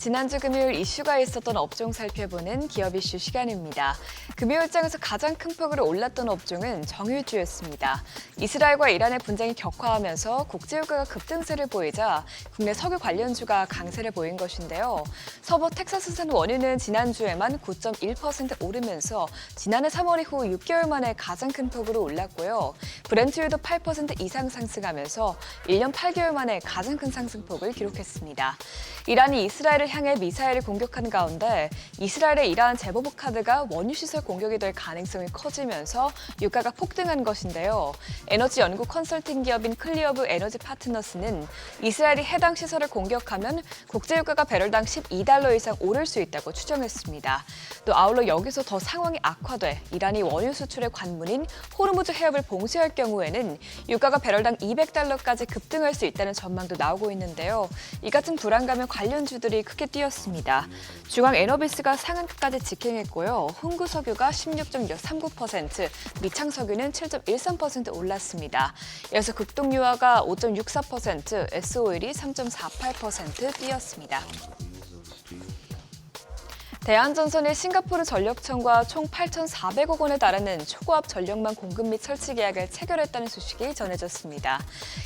지난주 금요일 이슈가 있었던 업종 살펴보는 기업 이슈 시간입니다. 금요일장에서 가장 큰 폭으로 올랐던 업종은 정유주였습니다. 이스라엘과 이란의 분쟁이 격화하면서 국제유가가 급등세를 보이자 국내 석유 관련주가 강세를 보인 것인데요. 서부 텍사스산 원유는 지난주에만 9.1% 오르면서 지난해 3월 이후 6개월 만에 가장 큰 폭으로 올랐고요. 브렌트유도 8% 이상 상승하면서 1년 8개월 만에 가장 큰 상승폭을 기록했습니다. 이란이 이스라엘을 향해 미사일을 공격하는 가운데 이스라엘의 이러한 제보복 카드가 원유시설 공격이 될 가능성이 커지면서 유가가 폭등한 것인데요. 에너지 연구 컨설팅 기업인 클리어브 에너지 파트너스는 이스라엘이 해당 시설을 공격하면 국제유가가 배럴당 12달러 이상 오를 수 있다고 추정했습니다. 또 아울러 여기서 더 상황이 악화돼 이란이 원유 수출의 관문인 호르무즈 해협을 봉쇄할 경우에는 유가가 배럴당 200달러까지 급등할 수 있다는 전망도 나오고 있는데요. 이 같은 불안감에 관련주들이 크게 뛰었습니다. 중앙에너비스가 상한가까지 직행했고요. 흥구석유가 16.39%, 미창석유는 7.13% 올랐습니다. 이어서 극동유화가 5.64%, S오일이 3.48% 뛰었습니다. 대한전선이 싱가포르 전력청과 총 8,400억 원에 달하는 초고압 전력망 공급 및 설치 계약을 체결했다는 소식이 전해졌습니다.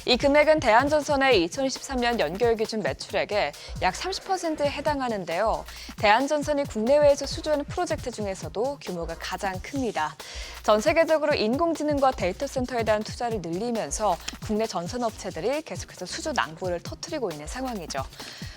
이 금액은 대한전선의 2023년 연결 기준 매출액의 약 30%에 해당하는데요. 대한전선이 국내외에서 수주하는 프로젝트 중에서도 규모가 가장 큽니다. 전 세계적으로 인공지능과 데이터 센터에 대한 투자를 늘리면서 국내 전선업체들이 계속해서 수주 낭보를 터뜨리고 있는 상황이죠.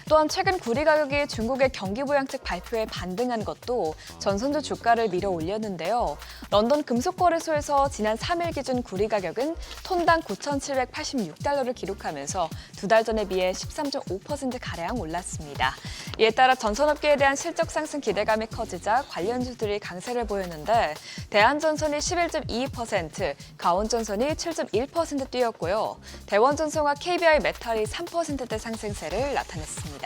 또한 최근 구리 가격이 중국의 경기부양책 발표에 반등한 것도 전선주 주가를 밀어 올렸는데요. 런던 금속거래소에서 지난 3일 기준 구리 가격은 톤당 9,786달러를 기록하면서 두 달 전에 비해 13.5%가량 올랐습니다. 이에 따라 전선업계에 대한 실적 상승 기대감이 커지자 관련주들이 강세를 보였는데 대한전선이 11.22%, 가온전선이 7.1% 뛰었고요. 대원전선과 KBI 메탈이 3%대 상승세를 나타냈습니다.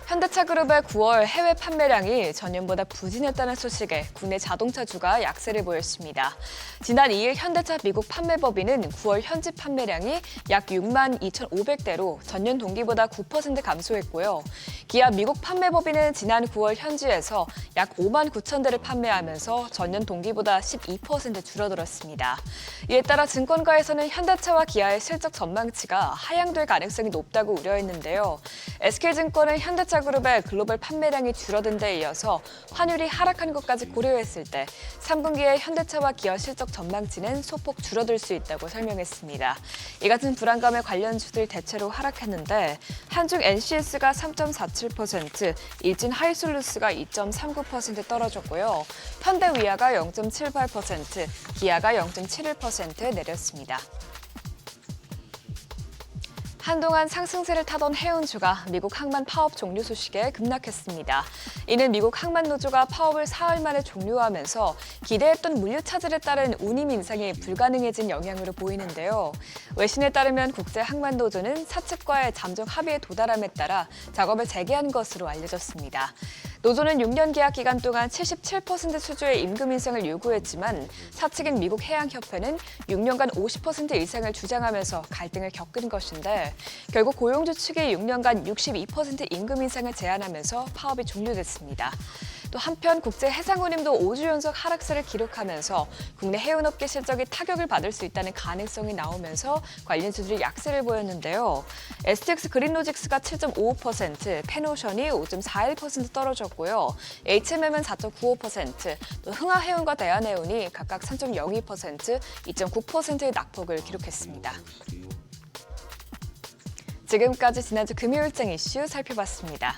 현대차그룹의 9월 해외 판매량이 전년보다 부진했다는 소식에 국내 자동차주가 약세를 보였습니다. 지난 2일 현대차 미국 판매법인은 9월 현지 판매량이 약 6만 2,500대로 전년 동기보다 9% 감소했고요. 기아 미국 판매법인은 지난 9월 현지에서 약 5만 9천 대를 판매하면서 전년 동기보다 12% 줄어들었습니다. 이에 따라 증권가에서는 현대차와 기아의 실적 전망치가 하향될 가능성이 높다고 우려했는데요. SK증권은 현대차 그룹의 글로벌 판매량이 줄어든 데 이어서 환율이 하락한 것까지 고려했을 때 3분기에 현대차와 기아 실적 전망치는 소폭 줄어들 수 있다고 설명했습니다. 이 같은 불안감에 관련주들 대체로 하락했는데 한중 NCS가 3.47%, 일진 하이솔루스가 2.39% 떨어졌고요. 현대위아가 0.78%, 기아가 0.71% 내렸습니다. 한동안 상승세를 타던 해운주가 미국 항만 파업 종료 소식에 급락했습니다. 이는 미국 항만노조가 파업을 사흘 만에 종료하면서 기대했던 물류 차질에 따른 운임 인상이 불가능해진 영향으로 보이는데요. 외신에 따르면 국제항만노조는 사측과의 잠정 합의에 도달함에 따라 작업을 재개한 것으로 알려졌습니다. 노조는 6년 계약 기간 동안 77% 수주의 임금 인상을 요구했지만 사측인 미국 해양협회는 6년간 50% 이상을 주장하면서 갈등을 겪은 것인데 결국 고용주 측이 6년간 62% 임금 인상을 제안하면서 파업이 종료됐습니다. 또 한편 국제해상운임도 5주 연속 하락세를 기록하면서 국내 해운업계 실적이 타격을 받을 수 있다는 가능성이 나오면서 관련주들이 약세를 보였는데요. STX 그린로직스가 7.55%, 펜오션이 5.41% 떨어졌고요. HMM은 4.95%, 또 흥하해운과 대한해운이 각각 3.02%, 2.9%의 낙폭을 기록했습니다. 지금까지 지난주 금요일장 이슈 살펴봤습니다.